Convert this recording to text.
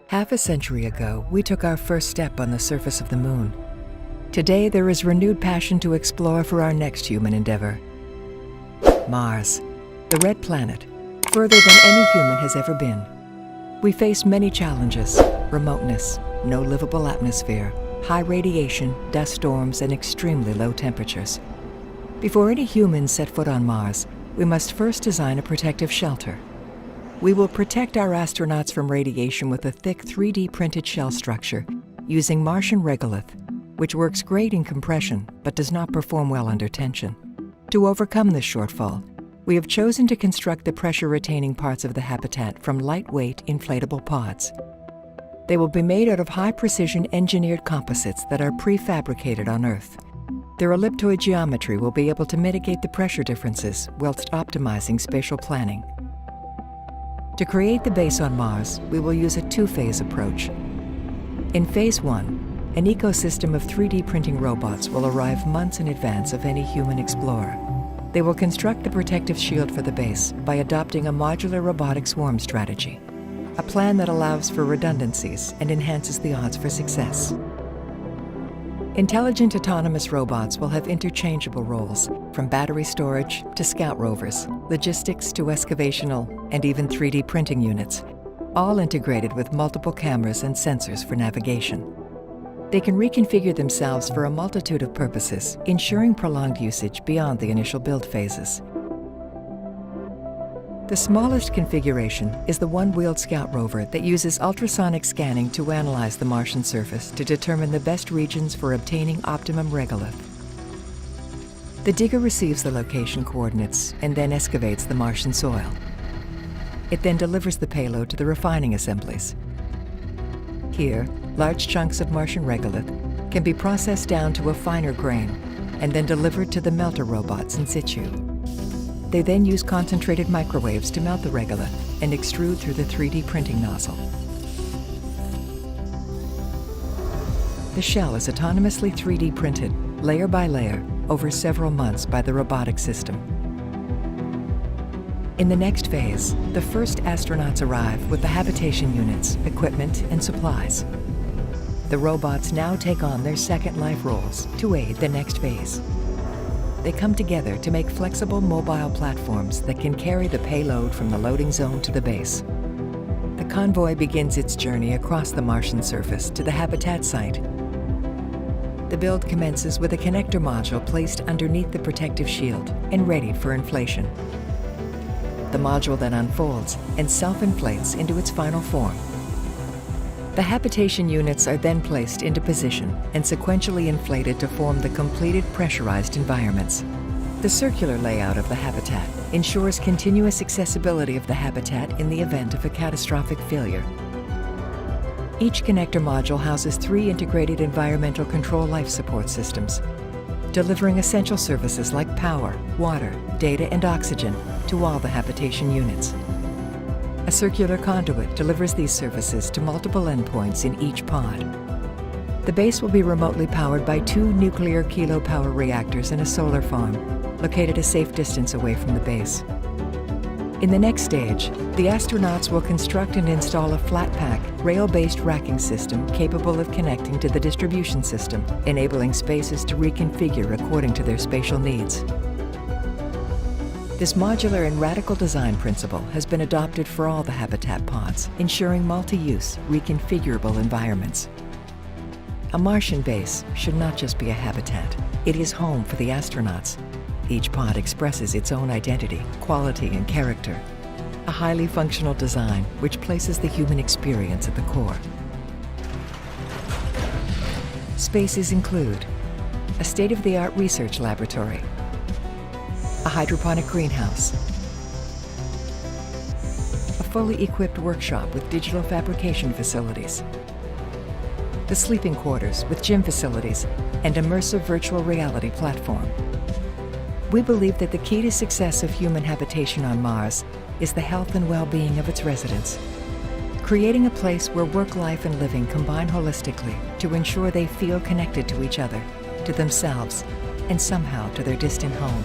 Half a century ago, we took our first step on the surface of the moon. Today, there is renewed passion to explore for our next human endeavor. Mars, the red planet, further than any human has ever been. We face many challenges: remoteness, no livable atmosphere, high radiation, dust storms, and extremely low temperatures. Before any humans set foot on Mars, we must first design a protective shelter. We will protect our astronauts from radiation with a thick 3D printed shell structure using Martian regolith, which works great in compression but does not perform well under tension. To overcome this shortfall, we have chosen to construct the pressure-retaining parts of the habitat from lightweight, inflatable pods. They will be made out of high-precision engineered composites that are prefabricated on Earth. Their elliptoid geometry will be able to mitigate the pressure differences whilst optimizing spatial planning. To create the base on Mars, we will use a two-phase approach. In Phase 1, an ecosystem of 3D printing robots will arrive months in advance of any human explorer. They will construct the protective shield for the base by adopting a modular robotic swarm strategy, a plan that allows for redundancies and enhances the odds for success. Intelligent autonomous robots will have interchangeable roles, from battery storage to scout rovers, logistics to excavational, and even 3D printing units, all integrated with multiple cameras and sensors for navigation. They can reconfigure themselves for a multitude of purposes, ensuring prolonged usage beyond the initial build phases. The smallest configuration is the one-wheeled scout rover that uses ultrasonic scanning to analyze the Martian surface to determine the best regions for obtaining optimum regolith. The digger receives the location coordinates and then excavates the Martian soil. It then delivers the payload to the refining assemblies. Here, large chunks of Martian regolith can be processed down to a finer grain and then delivered to the melter robots in situ. They then use concentrated microwaves to melt the regolith and extrude through the 3D printing nozzle. The shell is autonomously 3D printed, layer by layer, over several months by the robotic system. In the next phase, the first astronauts arrive with the habitation units, equipment, and supplies. The robots now take on their second life roles to aid the next phase. They come together to make flexible mobile platforms that can carry the payload from the loading zone to the base. The convoy begins its journey across the Martian surface to the habitat site. The build commences with a connector module placed underneath the protective shield and ready for inflation. The module then unfolds and self-inflates into its final form. The habitation units are then placed into position and sequentially inflated to form the completed pressurized environments. The circular layout of the habitat ensures continuous accessibility of the habitat in the event of a catastrophic failure. Each connector module houses 3 integrated environmental control life support systems, delivering essential services like power, water, data, and oxygen to all the habitation units. A circular conduit delivers these services to multiple endpoints in each pod. The base will be remotely powered by 2 nuclear kilopower reactors and a solar farm, located a safe distance away from the base. In the next stage, the astronauts will construct and install a flat-pack, rail-based racking system capable of connecting to the distribution system, enabling spaces to reconfigure according to their spatial needs. This modular and radical design principle has been adopted for all the habitat pods, ensuring multi-use, reconfigurable environments. A Martian base should not just be a habitat. It is home for the astronauts. Each pod expresses its own identity, quality, and character. A highly functional design which places the human experience at the core. Spaces include a state-of-the-art research laboratory, a hydroponic greenhouse, a fully equipped workshop with digital fabrication facilities, the sleeping quarters with gym facilities, and immersive virtual reality platform. We believe that the key to success of human habitation on Mars is the health and well-being of its residents. Creating a place where work, life, and living combine holistically to ensure they feel connected to each other, to themselves, and somehow to their distant home.